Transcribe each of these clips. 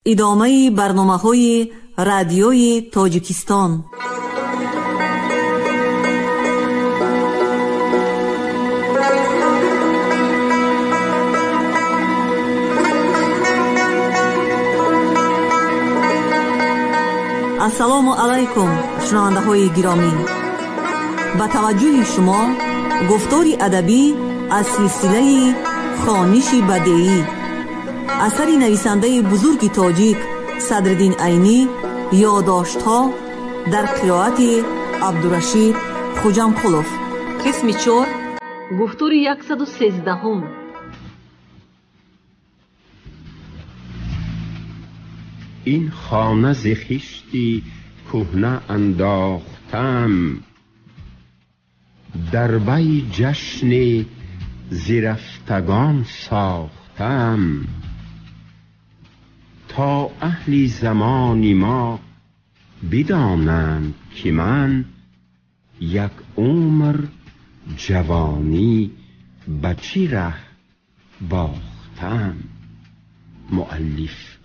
ادامه برنامه‌های رادیوی تاجیکستان. السلام علیکم شنونده های گرامی، با توجه شما گفتاری ادبی از سلسله خوانش بدیعی اثر نویسنده بزرگ تاجیک صدرالدین عینی، یادداشت‌ها در قرائت عبدالرشید خوجامقلوف. قسم 4، گفتاری 113. این خانه ز خشتی کهنه انداختم، در وی جشن زرفتگان ساختم، تا اهل زمان ما بدانند که من یک عمر جوانی به چه ره باختم. مؤلف.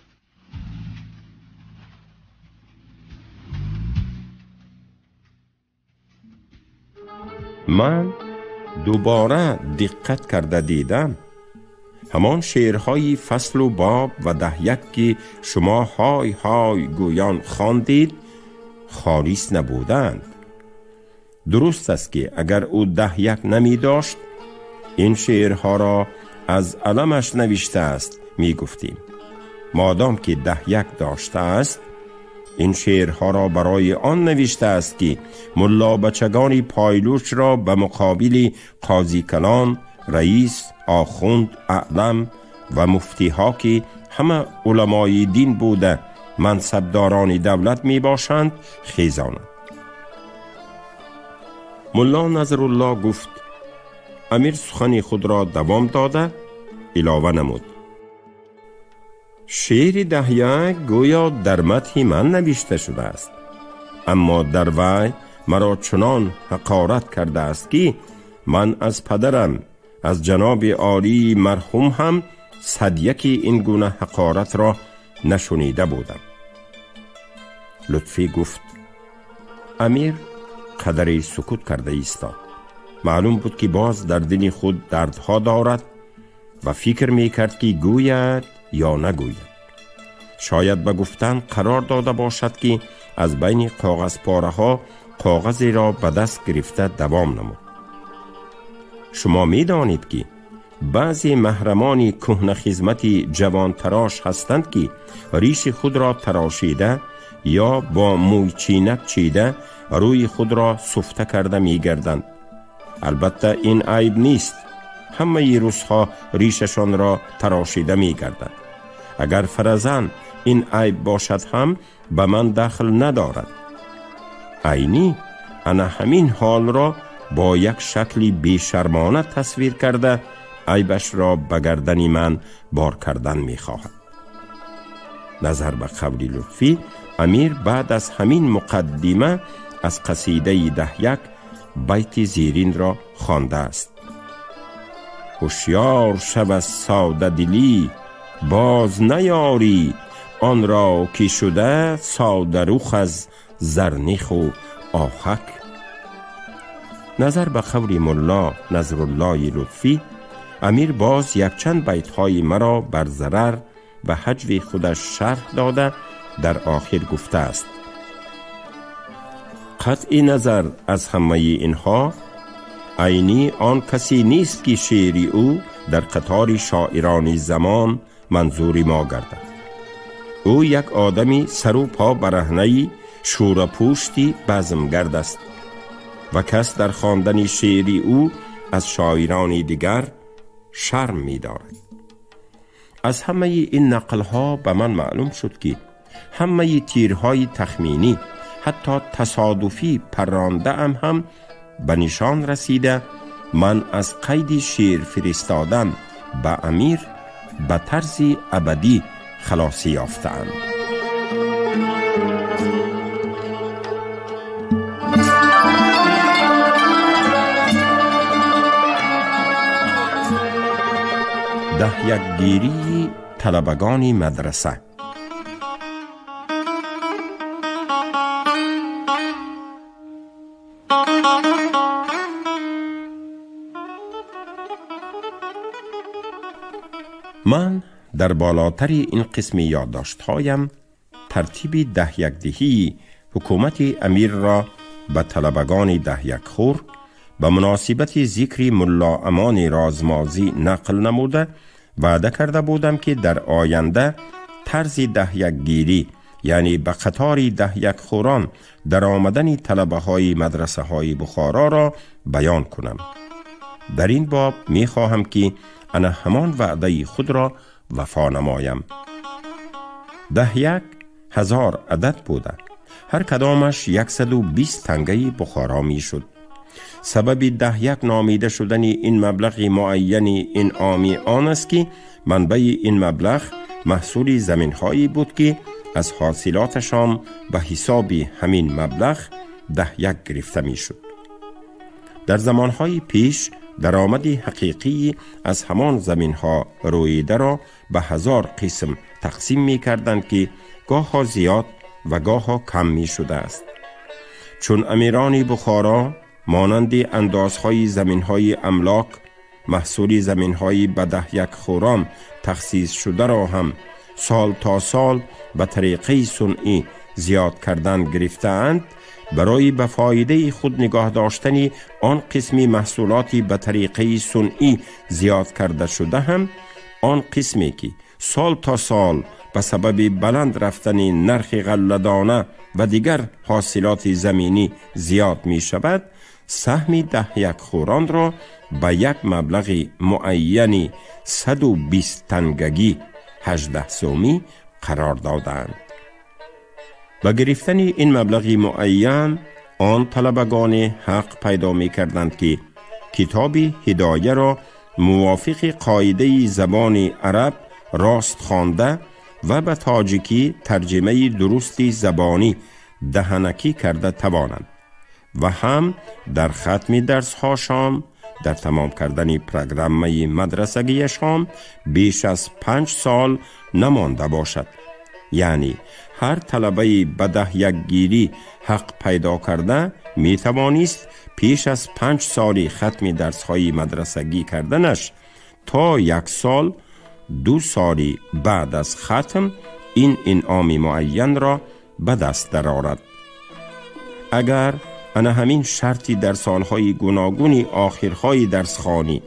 من دوباره دقت کرده دیدم همان شعرهای فصل و باب و 10 که شما های های گویان خواندید خالص نبودند. درست است که اگر او 10 نمی داشت این شعرها را از علمش نوشته است می گفتیم. مادام که 10 داشته است این شعرها را برای آن نوشته است که ملا بچگان پایلوش را به مقابل قاضی کلان، رئیس، آخوند، اعلم و مفتی ها که همه علمای دین بوده منصبداران دولت می باشند خیزاند. ملا نظرالله گفت. امیر سخن خود را دوام داده علاوه نمود. شعر 10 گویا در مدح من نوشته شده است، اما در وی مرا چنان حقارت کرده است که من از پدرم، از جناب عالی مرحوم هم 101 این گونه حقارت را نشنیده بودم. لطفی گفت. امیر قدری سکوت کرده ایستاد. معلوم بود که باز در دل خود دردها دارد و فکر می کرد که گوید یا نگوید. شاید به گفتن قرار داده باشد که از بین کاغذ پاره ها کاغذی را به دست گرفته دوام نمود. شما می دانید که بعضی محرمان کهنه خدمت جوان تراش هستند که ریش خود را تراشیده یا با موی چینک چیده روی خود را سفته کرده می گردند. البته این عیب نیست، همه روزها ریششان را تراشیده می گردند. اگر فرضاً این عیب باشد هم به من دخل ندارد. عینی انا همین حال را با یک شکلی بیشرمانه تصویر کرده عیبش را به گردن من بار کردن می خواهد. نظر به قول لطفی، امیر بعد از همین مقدمه از قصیده 10 بیت زیرین را خوانده است. هوشیار شو از ساده دلی، باز نیاری آن را که شده ساده رخ از زرنخ و آهک. نظر به قول ملا نظرالله لطفی، امیر باز یک چند بیت های مرا بر ضرر و حجو خودش شرح داده در آخر گفته است. قطع نظر از همه اینها، عینی آن کسی نیست که شعری او در قطار شاعران زمان منظور ما گردد. او یک آدمی سر و پا برهنه‌ای شورپوشتی بزمگرد است و کس در خواندن شعری او از شاعران دیگر شرم می دارد. از همه این نقلها به من معلوم شد که همه تیرهای تخمینی حتی تصادفی پرانده هم به نشان رسیده من از قید شعر فرستادن به امیر به طرز ابدی خلاصی یافته‌ام. یک گیری طلبگان مدرسه. من در بالاتری این قسم یادداشت‌هایم ترتیب 10 دهی حکومت امیر را به طلبگان 10 خور به مناسبت ذکر ملا امان رازمازی نقل نموده وعده کرده بودم که در آینده طرز 10 گیری یعنی به قطار 10 خوران در آمدن طلبه های مدرسه های بخارا را بیان کنم. در این باب می خواهم که انا همان وعده خود را وفا نمایم. 10,000 عدد بوده، هر کدامش 120 تنگه بخارا می شد. سبب 10 نامیده شدن این مبلغ معین انعامی آن است که منبع این مبلغ محصول زمین هایی بود که از حاصلاتشان به حساب همین مبلغ 10 گرفته می شد. در زمانهای پیش درآمد حقیقی از همان زمین ها رویده را به 1000 قسم تقسیم می کردند که گاه ها زیاد و گاه ها کم می شده است. چون امیران بخارا مانند اندازهای زمین های املاک محصول زمین های به 10 خوران تخصیص شده را هم سال تا سال به طریقه صنعی زیاد کردن گرفتند، برای به فایده خود نگاه داشتن آن قسمی محصولاتی به طریقه صنعی زیاد کرده شده هم آن قسمی که سال تا سال به سبب بلند رفتن نرخ غله‌دانه و دیگر حاصلات زمینی زیاد می شود، سهم 10 خوران را به یک مبلغ معینی 120 تنگگی 18 سومی قرار دادند. با گرفتن این مبلغ معین آن طلبگان حق پیدا می کردند که کتاب هدایه را موافق قاعده زبان عرب راست خوانده و به تاجیکی ترجمه درستی زبانی دهنکی کرده توانند و هم در ختم درس هاشان در تمام کردن پروگرام مدرسگیشان بیش از 5 سال نمانده باشد. یعنی هر طلبه به 10 گیری حق پیدا کرده می توانست پیش از 5 سال ختم درس های مدرسگی کردنش تا 1 سال 2 سال بعد از ختم این انعام معین را به دست درآورد. اگر انا همین شرطی در سالهای گوناگون آخرهای درسخوانی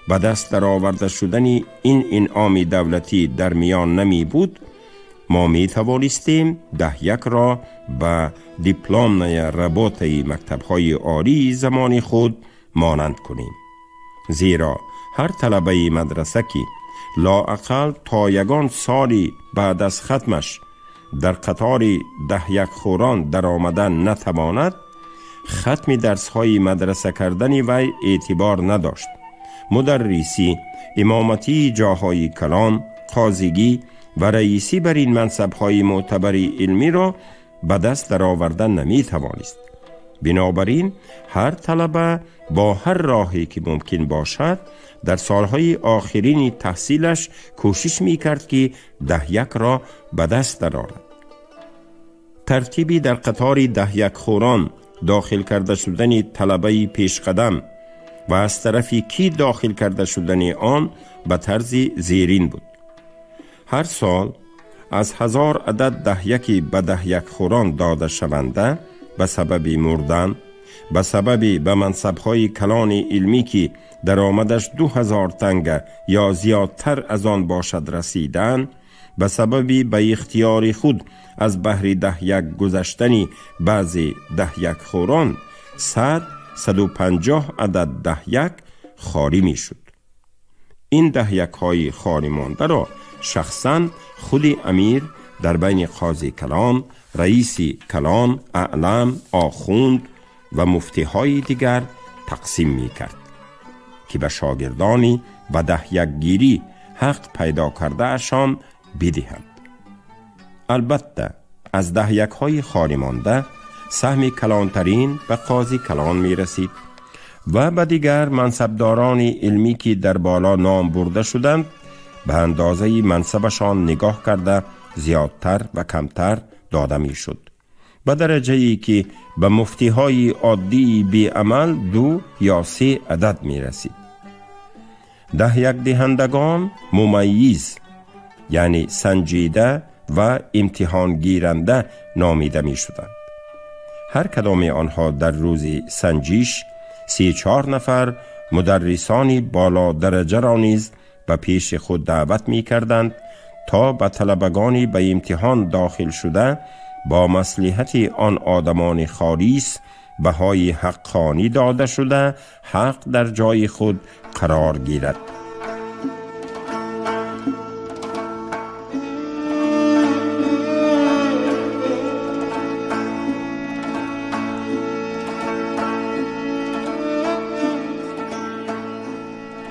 به دست درآورده شدن این انعام دولتی در میان نمی بود، ما می توانستیم 10 را به دیپلم رباط مکتب‌های عالی زمان خود مانند کنیم. زیرا هر طلبه مدرسه که لااقل تا 1 سالی بعد از ختمش در قطار 10 خوران در آمدن نتواند، ختم درس‌های مدرسه کردن وی اعتبار نداشت. مدرسی، امامتی جاهای کلام، قاضیگی و رئیسی بر این منصب‌های معتبر علمی را به دست درآوردن نمی توانست. بنابراین هر طلبه با هر راهی که ممکن باشد در سالهای آخرین تحصیلش کوشش می کرد که 10 را به دست درآورد. ترتیبی در قطار 10 خوران داخل کرده شدن طلبه پیشقدم و از طرفی کی داخل کرده شدن آن به طرز زیرین بود. هر سال از 1000 عدد 10 به 10 خوران داده شونده به سبب مردن، به سبب به منصب‌های کلان علمی که درآمدش 2000 تنگه یا زیادتر از آن باشد رسیدن، به سبب به اختیار خود از بحر 10 گذشتنی بعضی 10 خوران 150 عدد 10 خالی می شد. این 10 های خالی مانده را شخصاً خود امیر در بین قاضی کلان، رئیس کلان، اعلم، آخوند و مفتی های دیگر تقسیم می کرد که به شاگردانی و 10 گیری حق پیدا کرده اشان بدهند. البته از 10 های خالی مانده سهم کلانترین به قاضی کلان می رسید و به دیگر منصبداران علمی که در بالا نام برده شدند به اندازه منصبشان نگاه کرده زیادتر و کمتر داده می شد، به درجه ای که به مفتی های عادی بی عمل 2 یا 3 عدد می رسید. یک دهندگان ممیز یعنی سنجیده و امتحان گیرنده نامیده می شدند. هر کدام آنها در روز سنجش 34 نفر مدرسانی بالا درجه را نیز به پیش خود دعوت می کردند تا به طلبگانی به امتحان داخل شده با مصلحت آن آدمان خالیس بهای حقانی داده شده حق در جای خود قرار گیرد.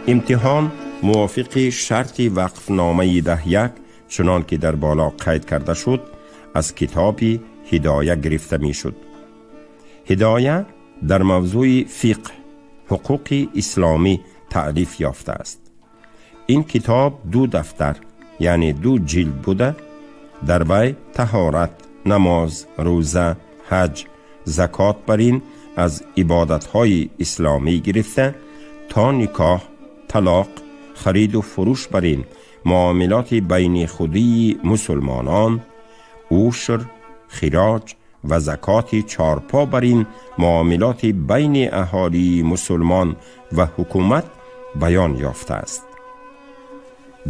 امتحان موافق شرط وقفنامه 10 چنان که در بالا قید کرده شد از کتاب هدایه گرفته می شد. هدایه در موضوع فقه حقوق اسلامی تألیف یافته است. این کتاب 2 دفتر یعنی 2 جلد بوده. در وی طهارت، نماز، روزه، حج، زکات برین از عبادت‌های اسلامی گرفته تا نکاح، طلاق، خرید و فروش برین معاملات بین خودی مسلمانان، عشر، خراج و زکات 4 پا برین معاملات بین اهالی مسلمان و حکومت بیان یافته است.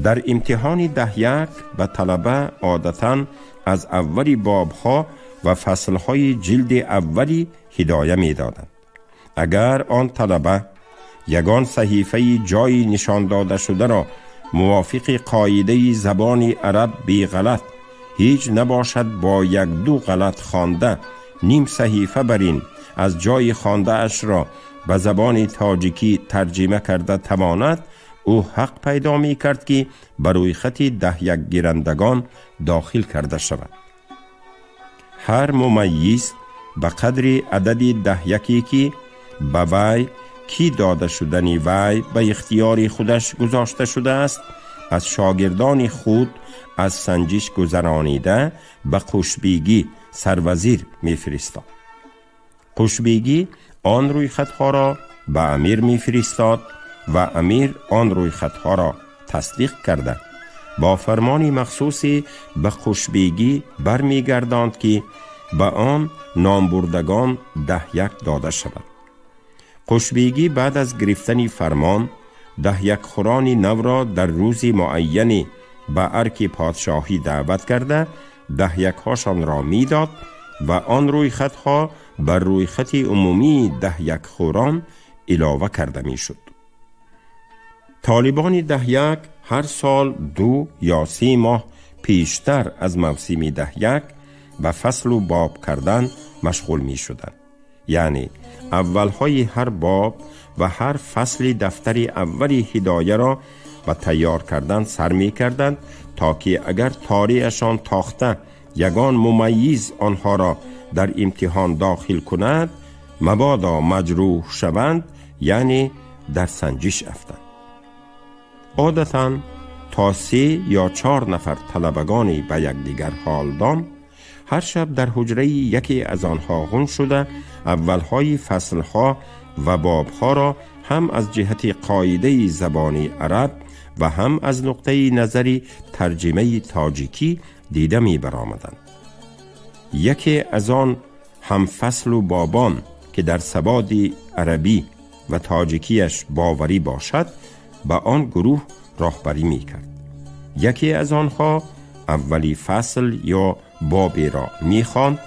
در امتحان 10 به طلبه عادتاً از اولی بابها و فصلهای جلد اولی هدایه می دادند. اگر آن طلبه یگان صحیفه جایی نشان داده شده را موافق قاعده زبان عرب بی غلط هیچ نباشد با 1-2 غلط خوانده نیم صحیفه برین از جای خوانده اش را به زبان تاجیکی ترجمه کرده تواند، او حق پیدا می کرد که بروی خط 10 گیرندگان داخل کرده شود. هر ممیز به قدر عدد 10 که به وی کی داده شدنی وی به اختیار خودش گذاشته شده است از شاگردان خود از سنجش گذرانیده به قشبیگی سروزیر می فرستاد. قشبیگی آن روی خطها را به امیر می فرستاد و امیر آن روی خطها را تصدیق کرده با فرمانی مخصوصی به قشبیگی برمی گرداند که به آن نامبردگان 10 داده شود. قشبیگی بعد از گرفتن فرمان 10 خوران نو را در روز معینی به ارک پادشاهی دعوت کرده 10 هاشان را می داد و آن روی خطها بر روی خط عمومی 10 خوران علاوه کرده می شد. طالبان 10 هر سال 2 یا 3 ماه پیشتر از موسم 10 به فصل و باب کردن مشغول می شدند. یعنی اولهای هر باب و هر فصل دفتر اولی هدایه را به تیار کردن سر می کردند تا که اگر تاریخشان تاخته یگان ممیز آنها را در امتحان داخل کند مبادا مجروح شوند، یعنی در سنجش افتند. عادتاً تا 3 یا 4 نفر طلبگانی به یکدیگر حال دام هر شب در حجره یکی از آنها غم شده اولهای فصلها و بابها را هم از جهت قاعده زبانی عرب و هم از نقطه نظری ترجمه تاجیکی دیده می برآمدند. یکی از آن هم فصل و بابان که در سواد عربی و تاجیکیش باوری باشد به آن گروه راهبری می کرد. یکی از آنها اولی فصل یا بابی را می خواند،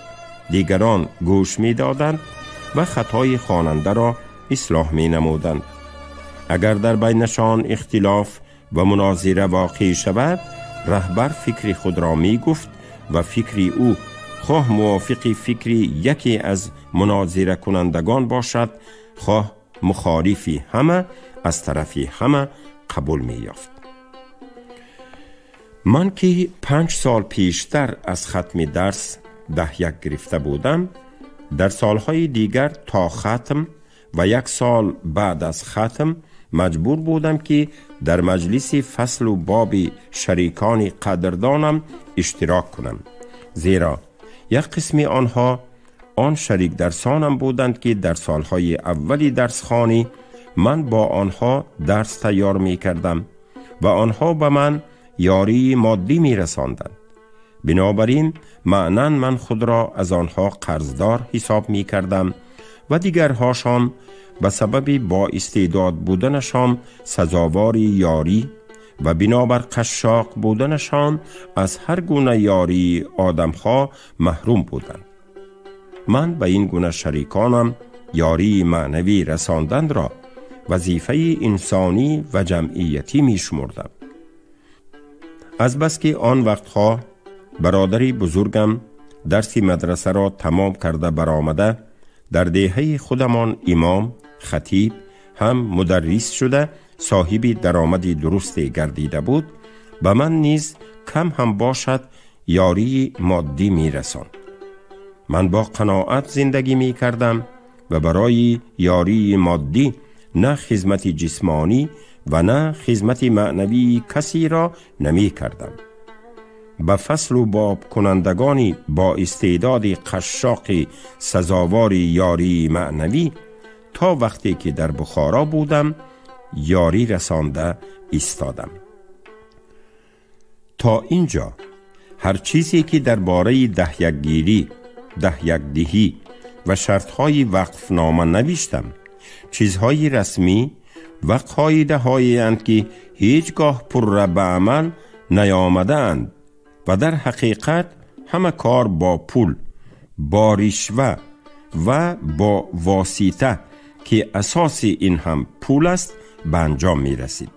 دیگران گوش می دادند و خطای خواننده را اصلاح می نمودند. اگر در بینشان اختلاف و مناظره واقع شود رهبر فکر خود را می گفت و فکری او خواه موافق فکری یکی از مناظره کنندگان باشد خواه مخالفی همه از طرفی همه قبول می یافت. من که 5 سال پیشتر از ختم درس 10 گرفته بودم، در سالهای دیگر تا ختم و 1 سال بعد از ختم مجبور بودم که در مجلس فصل و باب شریکان قدردانم اشتراک کنم، زیرا یک قسم آنها آن شریک درسانم بودند که در سالهای اولی درسخوانی من با آنها درس تیار می کردم و آنها به من یاری مادی می رساندند. بنابراین معناً من خود را از آنها قرضدار حساب می کردم و دیگرهاشان به سبب با استعداد بودنشان سزاوار یاری و بنابر قشاق بودنشان از هر گونه یاری آدمها محروم بودند. من به این گونه شریکانم یاری معنوی رساندن را وظیفه انسانی و جمعیتی می شمردم. از بس که آن وقتها برادری بزرگم درس مدرسه را تمام کرده برآمده، در دهه خودمان امام، خطیب، هم مدرس شده صاحب درآمدی درست گردیده بود، به من نیز کم هم باشد یاری مادی می رساند. من با قناعت زندگی می کردم و برای یاری مادی نه خدمت جسمانی و نه خدمت معنوی کسی را نمی کردم. به فصل و باب کنندگانی با استعداد قشاق سزاوار یاری معنوی تا وقتی که در بخارا بودم یاری رسانده ایستادم. تا اینجا هر چیزی که درباره دهیکگیری، دهیکدهی و شرطهای وقفنامه نوشتم چیزهای رسمی و قاعده هایی اند که هیچگاه پر به عمل نیامده اند و در حقیقت همه کار با پول، با رشوه و با واسطه که اساس این هم پول است به انجام می رسید.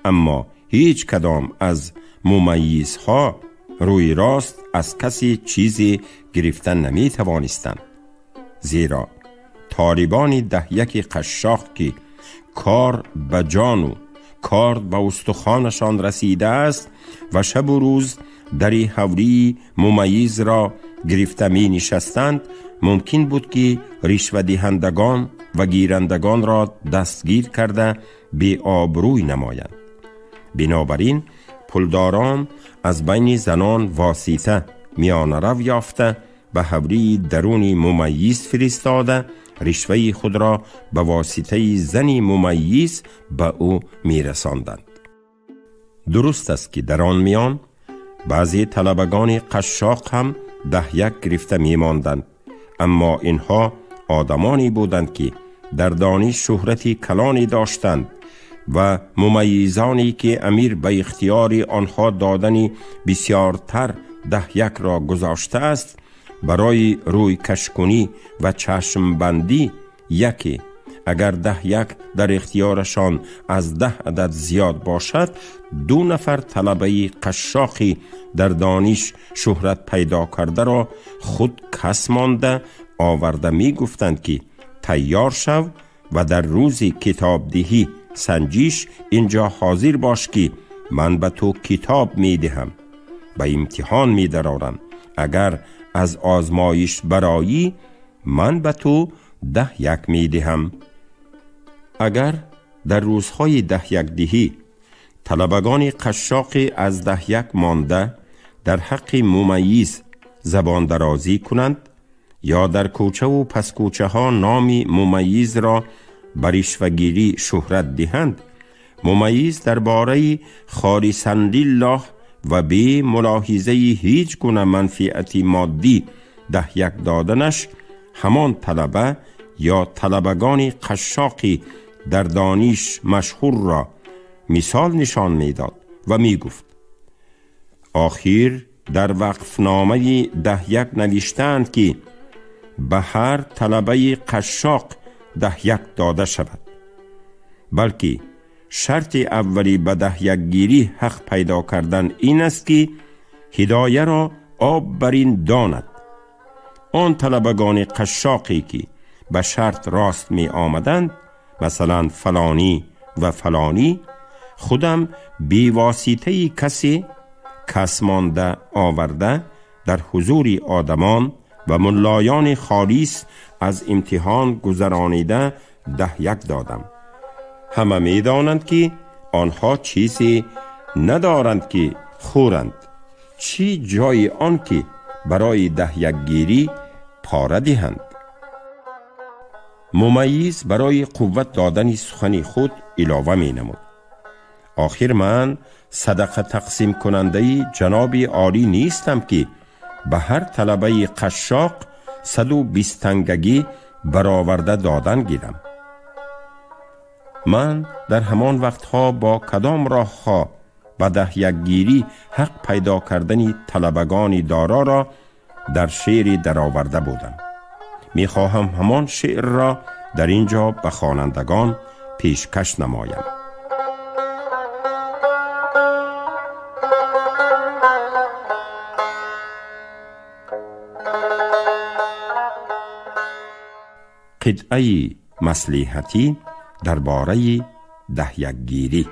اما هیچ کدام از ممیزها روی راست از کسی چیزی گرفتن نمی توانستند، زیرا طالبان دهیک قشاق که کار به جان و کار به استخوانشان رسیده است و شب و روز در حوری ممیز را گرفته می نشستند، ممکن بود که رشوه دهندگان و گیرندگان را دستگیر کرده بی آبروی نمایند. بنابراین پولداران از بین زنان واسطه میان رو یافته به حوری درون ممیز فرستاده رشوه خود را به واسطه زنی ممیز به او میرساندند. درست است که در آن میان بعضی طلبگان قشاق هم دهیک گرفته میماندند، اما اینها آدمانی بودند که در دانش شهرتی کلانی داشتند و ممیزانی که امیر به اختیار آنها دادنی بسیارتر دهیک را گذاشته است برای روی کشکنی و چشم بندی یکی اگر دهیک در اختیارشان از 10 عدد زیاد باشد 2 نفر طلبه قشاقی در دانش شهرت پیدا کرده را خود کس مانده آورده می گفتند که تیار شو و در روزی کتاب دهی سنجیش اینجا حاضر باش که من به تو کتاب می دهم، به امتحان می درارم، اگر از آزمایش برایی من به تو 10 می دهم. اگر در روزهای 10 دهی طلبگان قشاق از 10 مانده در حق ممیز زبان درازی کنند یا در کوچه و پس کوچه ها نام ممیز را برشوگیری شهرت دهند، ممیز درباره خالصاً لله و بی ملاحظه هیچ گونه منفعتی مادی 10 دادنش همان طلبه یا طلبگان قشاقی در دانش مشهور را مثال نشان میداد و می گفت آخر در وقفنامه 10 نوشتند که به هر طلبه قشاق 10 داده شود، بلکه شرط اولی به 10 گیری حق پیدا کردن این است که هدایه را آب برین داند. آن طلبگان قشاقی که به شرط راست می آمدند، مثلا فلانی و فلانی، خودم بی واسطه کسی کس مانده آورده در حضور آدمان و ملایان خالص از امتحان گذرانیده 10 دادم. همه می دانند که آنها چیزی ندارند که خورند، چی جای آن که برای 10 گیری پاره دهند. ممیز برای قوت دادن سخن خود علاوه می نمود: آخر من صدقه تقسیم کننده جناب عالی نیستم که به هر طلبه قشاق 120 تنگگی برآورده دادن گیرم. من در همان وقتها با کدام راهها به ده یکگیری حق پیدا کردن طلبگان دارا را در شعری درآورده بودم. می خواهم همان شعر را در اینجا به خوانندگان پیشکش نمایم. قطعه مصلحتی درباره ده یکگیری.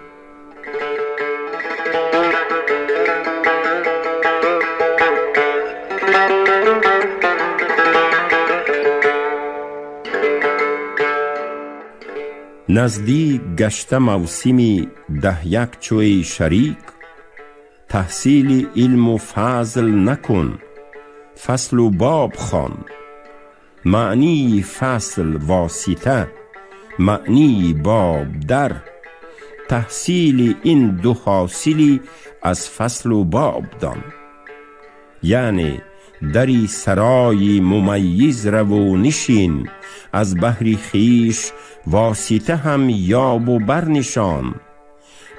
نزدیک گشته موسمی ده یک چوی شریک، تحصیل علم و فضل نکن فصل و باب خوان. معنی فصل واسطه، معنی باب در، تحصیل این دو حاصلی از فصل و باب دان. یعنی دری سرای ممیز رو نشین، از بحر خیش واسطه هم یاب و برنشان.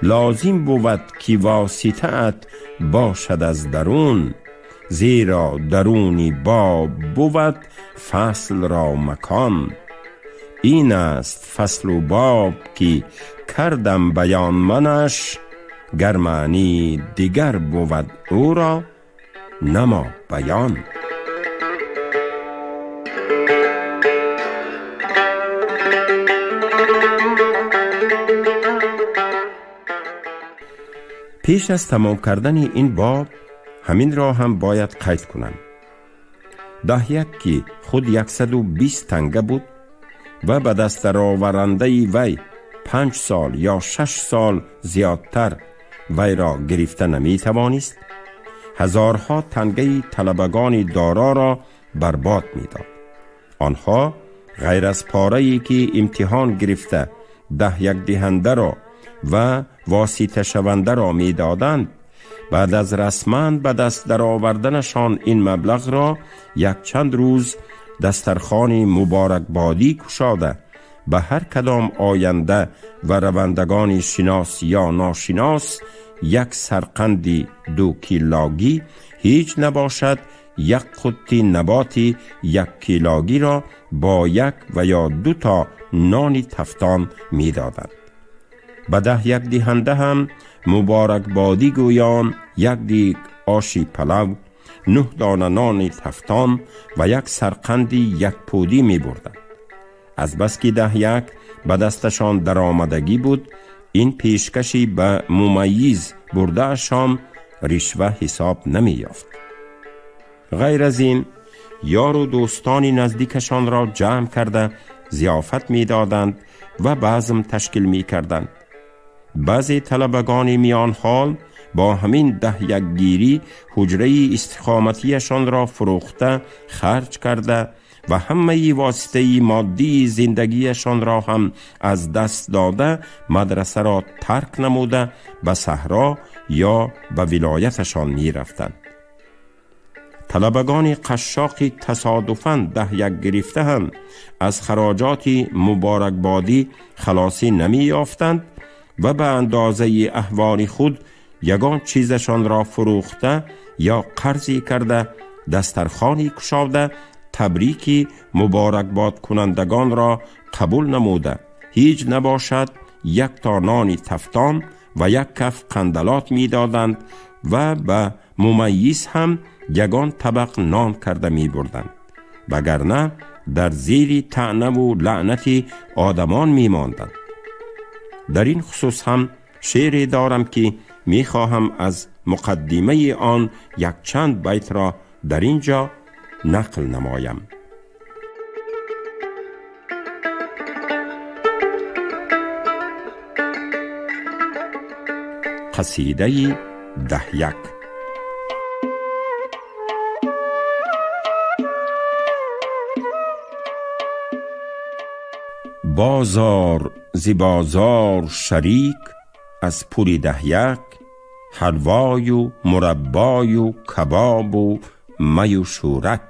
لازم بود که واسطه ات باشد از درون، زیرا درونی باب بود فصل را مکان. این است فصل و باب که کردم بیان منش، گر معنی دیگر بود او را نما بیان. پیش از تمام کردن این باب همین را هم باید قید کنم. ده یک که خود 120 تنگه بود و به دست آورنده وی 5 سال یا 6 سال زیادتر وی را گرفته نمی توانست، هزارها تنگه طلبگان دارا را برباد می داد. آنها غیر از پاره‌ای که امتحان گرفته 10 یک دهنده را و واسطه شونده را می دادند، بعد از رسما به دست در آوردنشان این مبلغ را یک چند روز دسترخوان مبارکبادی کشاده به هر کدام آینده و روندگان شناس یا ناشناس یک سرقند 2 کیلوگی هیچ نباشد یک قطی نباتی 1 کیلوگی را با 1 و یا 2 تا نان تفتان می دادند. به 10 یک دهنده هم مبارکبادی گویان 1 دیگ آشی پلو، 9 دانه نان تفتان و 1 سرقند 1 پودی می بردند. از بس که 10 یک به دستشان در آمدگی بود، این پیشکشی به ممیز برده شام رشوه حساب نمی یافت. غیر از این یار و دوستانی نزدیکشان را جمع کرده ضیافت می دادند و بزم تشکیل می کردند. بعضی طلبگان میان حال با همین 10 یک گیری حجره استقامتیشان را فروخته خرج کرده و همه واسطه مادی زندگیشان را هم از دست داده مدرسه را ترک نموده به صحرا یا به ولایتشان می رفتند. طلبگان قشاقی تصادفاً 10 یک گرفته هم از خراجات مبارکبادی خلاصی نمی یافتند و به اندازه احوال خود یگان چیزشان را فروخته یا قرضی کرده دسترخوانی کشاده تبریکی مبارکباد کنندگان را قبول نموده هیچ نباشد 1 تا نان تفتان و 1 کف قندلات می دادند و به ممیز هم یگان طبق نان کرده می بردند، وگرنه در زیر طعنه و لعنت آدمان می ماندند. در این خصوص هم شعری دارم که می خواهم از مقدمه آن یک چند بیت را در اینجا نقل نمایم. قصیده 10 یک. بازار زی بازار شریک، از پوری 10 حلوای و مربای و کباب و می و شورک.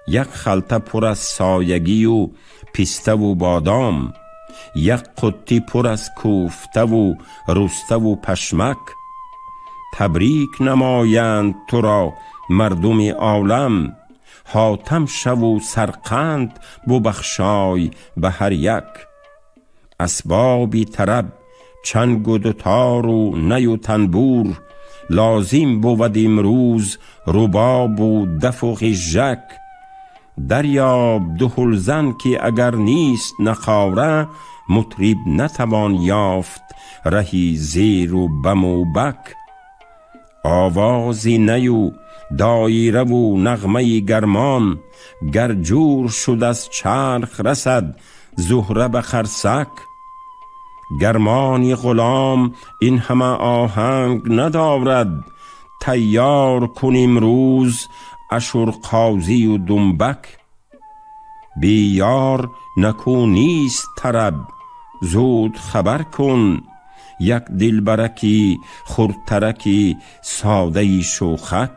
1 خلطه پر از سایگی و پیسته و بادام، 1 قطی پر از کوفته و رسته و پشمک. تبریک نمایند تو را مردم عالم، حاتم شو و سرقند ببخشای به هر یک. اسبابی طرب چنگ و دوتار و نی و تنبور، لازم بود امروز رباب و دف و غژک. دریاب دهلزن که اگر نیست نخاره، مطرب نتوان یافت رهی زیر و بم و بک. آوازی نی و دایره و نغمه گرمان، گر جور شد از چرخ رسد زهره به خرسک. گرمانی غلام این همه آهنگ ندارد، تیار کن امروز اشرقاضی و دنبک. بی یار نکو نیست طرب، زود خبر کن 1 دلبرکی خردترکی ساده شوخک.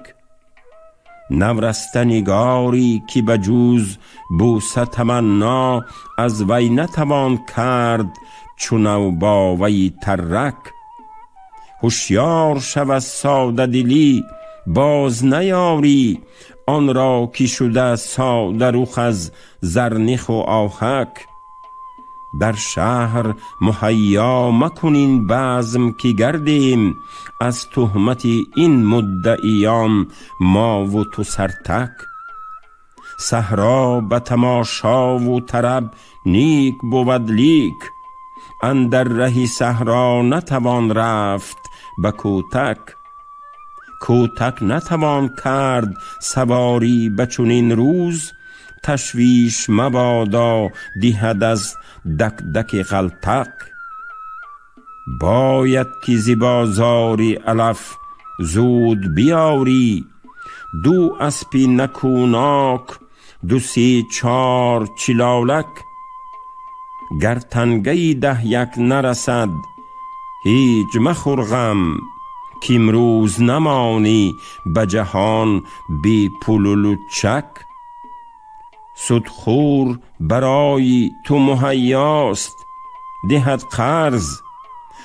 نورسته نگاری که بجوز بوسه تمنا، از وی نتوان کرد چونو با وی ترک. هوشیار شو از ساده دلی باز نیاری، آن را که شده ساده رخ از زرنخ و آهک. در شهر مهیا مکنین بزم که گردیم، از تهمت این مدعیان ما و تو سرتک. صحرا به تماشا و طرب نیک بود لیک، اندر رهی صحرا نتوان رفت به کوتک. کوتک نتوان کرد سواری به چنین روز، تشویش مبادا دهد از دک دک غلطک. باید که زی بازاری علف زود بیاری، 2 اسپی نکوناک 2 3 4 چلالک. گر تنگه 10 نرسد هیچ مخور غم، که امروز نمانی به جهان بی پول و لچک. سودخور برای تو مهیاست دهد قرض،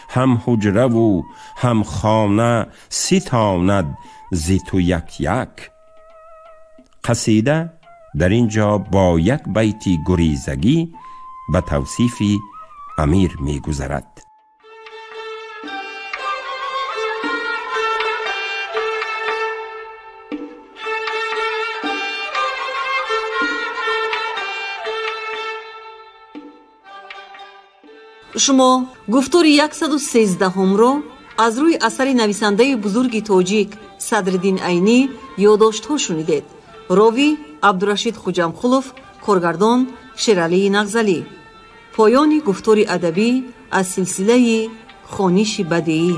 هم حجره و هم خانه ستاند زی تو 1 1. قصیده در اینجا با 1 بیتی گریزگی به توصیف امیر می گذرد. شما گفتار 113 را از روی اثر نویسنده بزرگ تاجیک صدرالدین عینی یادداشت‌ها شنیدید. راوی عبدالرشید خوجمخلوف، کارگردان شیرعلی نغزلی. پایان گفتار ادبی از سلسله خوانش بدیعی.